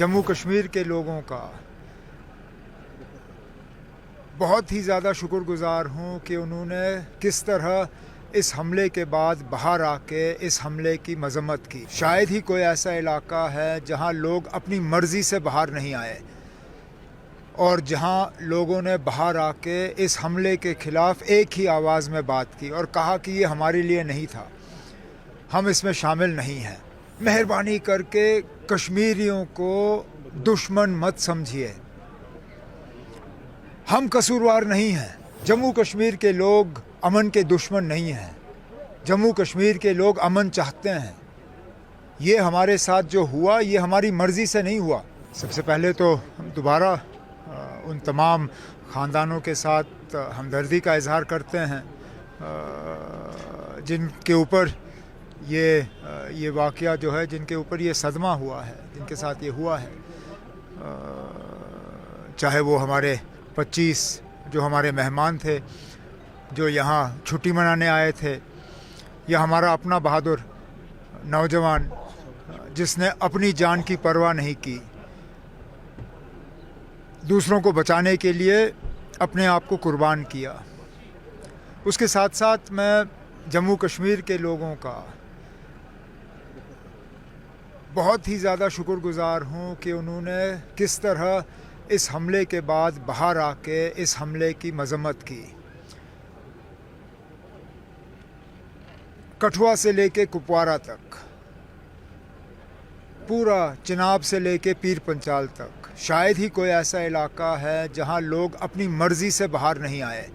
जम्मू कश्मीर के लोगों का बहुत ही ज़्यादा शुक्रगुज़ार हूँ कि उन्होंने किस तरह इस हमले के बाद बाहर आके इस हमले की मज़म्मत की। शायद ही कोई ऐसा इलाका है जहाँ लोग अपनी मर्ज़ी से बाहर नहीं आए और जहाँ लोगों ने बाहर आके इस हमले के ख़िलाफ़ एक ही आवाज़ में बात की और कहा कि ये हमारे लिए नहीं था, हम इसमें शामिल नहीं हैं। मेहरबानी करके कश्मीरियों को दुश्मन मत समझिए, हम कसूरवार नहीं हैं। जम्मू कश्मीर के लोग अमन के दुश्मन नहीं हैं। जम्मू कश्मीर के लोग अमन चाहते हैं। ये हमारे साथ जो हुआ ये हमारी मर्ज़ी से नहीं हुआ। सबसे पहले तो हम दोबारा उन तमाम ख़ानदानों के साथ हमदर्दी का इजहार करते हैं जिनके ऊपर ये वाक़या जो है, जिनके ऊपर ये सदमा हुआ है, जिनके साथ ये हुआ है। चाहे वो हमारे 25 जो हमारे मेहमान थे जो यहाँ छुट्टी मनाने आए थे, या हमारा अपना बहादुर नौजवान जिसने अपनी जान की परवाह नहीं की, दूसरों को बचाने के लिए अपने आप को कुर्बान किया। उसके साथ साथ मैं जम्मू कश्मीर के लोगों का बहुत ही ज़्यादा शुक्रगुज़ार हूँ कि उन्होंने किस तरह इस हमले के बाद बाहर आके इस हमले की मज़म्मत की। कठुआ से लेके कुपवारा तक, पूरा चिनाब से लेके पीर पंचाल तक, शायद ही कोई ऐसा इलाका है जहां लोग अपनी मर्ज़ी से बाहर नहीं आए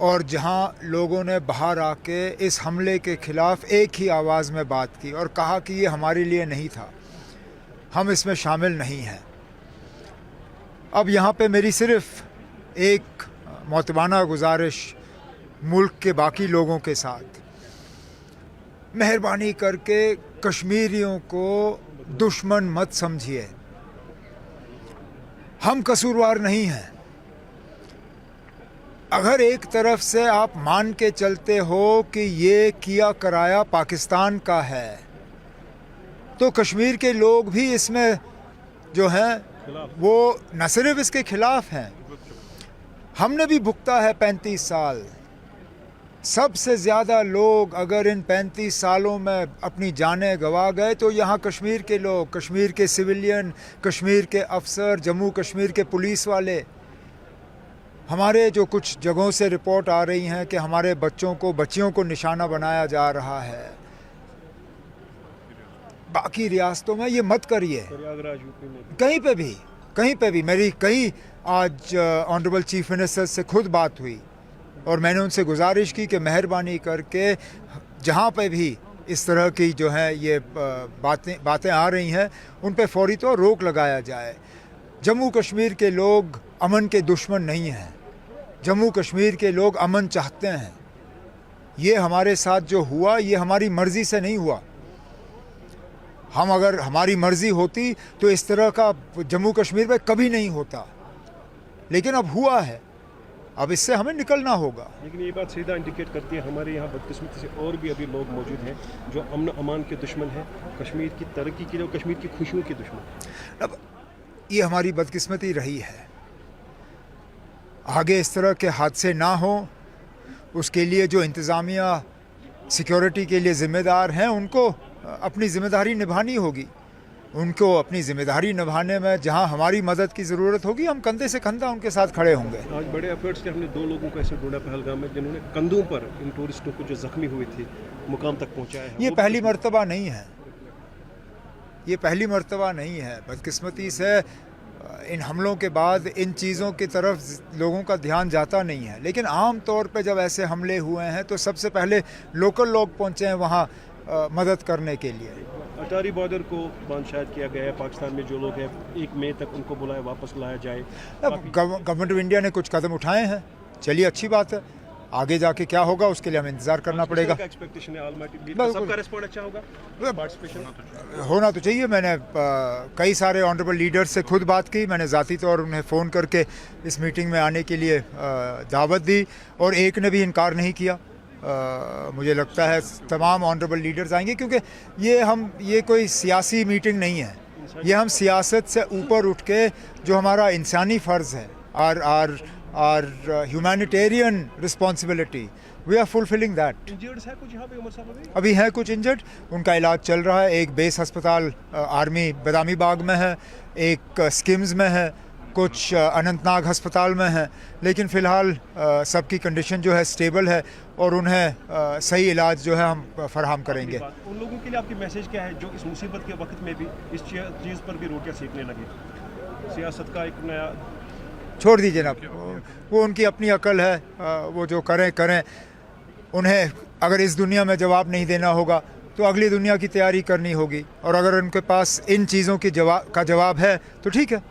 और जहां लोगों ने बाहर आके इस हमले के ख़िलाफ़ एक ही आवाज़ में बात की और कहा कि ये हमारे लिए नहीं था, हम इसमें शामिल नहीं हैं। अब यहाँ पे मेरी सिर्फ़ एक मोतबाना गुजारिश मुल्क के बाकी लोगों के साथ, मेहरबानी करके कश्मीरियों को दुश्मन मत समझिए, हम कसूरवार नहीं हैं। अगर एक तरफ से आप मान के चलते हो कि ये किया कराया पाकिस्तान का है, तो कश्मीर के लोग भी इसमें जो हैं वो न सिर्फ इसके खिलाफ हैं, हमने भी भुगता है 35 साल। सबसे ज़्यादा लोग अगर इन 35 सालों में अपनी जानें गंवा गए तो यहाँ कश्मीर के लोग, कश्मीर के सिविलियन, कश्मीर के अफसर, जम्मू कश्मीर के पुलिस वाले। हमारे जो कुछ जगहों से रिपोर्ट आ रही हैं कि हमारे बच्चियों को निशाना बनाया जा रहा है। बाकी रियासतों में ये मत करिए, कहीं पे भी मेरी कई आज ऑनरेबल चीफ मिनिस्टर से खुद बात हुई और मैंने उनसे गुजारिश की कि मेहरबानी करके जहाँ पे भी इस तरह की जो है ये बातें आ रही हैं उन पे फौरी तौर रोक लगाया जाए। जम्मू कश्मीर के लोग अमन के दुश्मन नहीं हैं। जम्मू कश्मीर के लोग अमन चाहते हैं। ये हमारे साथ जो हुआ ये हमारी मर्ज़ी से नहीं हुआ। अगर हमारी मर्ज़ी होती तो इस तरह का जम्मू कश्मीर में कभी नहीं होता, लेकिन अब हुआ है, अब इससे हमें निकलना होगा। लेकिन ये बात सीधा इंडिकेट करती है हमारे यहाँ बदकिस्मती से और भी अभी लोग मौजूद हैं जो अमन अमान के दुश्मन हैं, कश्मीर की तरक्की के लिए, कश्मीर की खुशियों के दुश्मन। अब ये हमारी बदकिस्मती रही है। आगे इस तरह के हादसे ना हो, उसके लिए जो इंतज़ामिया सिक्योरिटी के लिए ज़िम्मेदार हैं उनको अपनी ज़िम्मेदारी निभानी होगी। उनको अपनी ज़िम्मेदारी निभाने में जहां हमारी मदद की ज़रूरत होगी, हम कंधे से कंधा उनके साथ खड़े होंगे। आज बड़े एफर्ट्स से हमने 2 लोगों को ऐसे ढूंढा पहलगाम में जिन्होंने कंधों पर इन टूरिस्टों को जो ज़ख्मी हुए थे मुकाम तक पहुंचाया है। ये पहली मर्तबा नहीं है, ये पहली मर्तबा नहीं है। बदकिस्मती से इन हमलों के बाद इन चीज़ों की तरफ लोगों का ध्यान जाता नहीं है, लेकिन आम तौर पे जब ऐसे हमले हुए हैं तो सबसे पहले लोकल लोग पहुँचे हैं वहाँ मदद करने के लिए। अटारी बॉर्डर को बंद शायद किया गया है, पाकिस्तान में जो लोग हैं 1 मई तक उनको बुलाया वापस लाया जाए। अब गवर्नमेंट ऑफ इंडिया ने कुछ कदम उठाए हैं, चलिए अच्छी बात है। आगे जाके क्या होगा उसके लिए हमें इंतजार करना पड़ेगा। सबका रिस्पॉन्स अच्छा होगा, पार्टिसिपेशन होना तो चाहिए। मैंने कई सारे ऑनरेबल लीडर से खुद बात की, मैंने ज़ाती तौर उन्हें फ़ोन करके इस मीटिंग में आने के लिए दावत दी और एक ने भी इनकार नहीं किया। मुझे लगता है तमाम ऑनरेबल लीडर्स आएंगे, क्योंकि ये कोई सियासी मीटिंग नहीं है, ये हम सियासत से ऊपर उठ के जो हमारा इंसानी फ़र्ज़ है और humanitarian responsibility, we are fulfilling that. Injureds है कुछ यहाँ पे उमर साहब अभी हैं कुछ इंजर्ड, उनका इलाज चल रहा है। एक बेस अस्पताल आर्मी बदामी बाग में है, एक स्किम्स में है, कुछ अनंतनाग अस्पताल में है, लेकिन फ़िलहाल सबकी कंडीशन जो है स्टेबल है और उन्हें सही इलाज जो है हम फराहम करेंगे। उन लोगों के लिए आपकी मैसेज क्या है जो इस मुसीबत के वक्त में भी इस चीज़ पर भी रोटियां सेकने लगे? सियासत का एक नया छोड़ दीजिए ना, वो उनकी अपनी अकल है, वो जो करें। उन्हें अगर इस दुनिया में जवाब नहीं देना होगा तो अगली दुनिया की तैयारी करनी होगी, और अगर उनके पास इन चीज़ों की जवाब है तो ठीक है।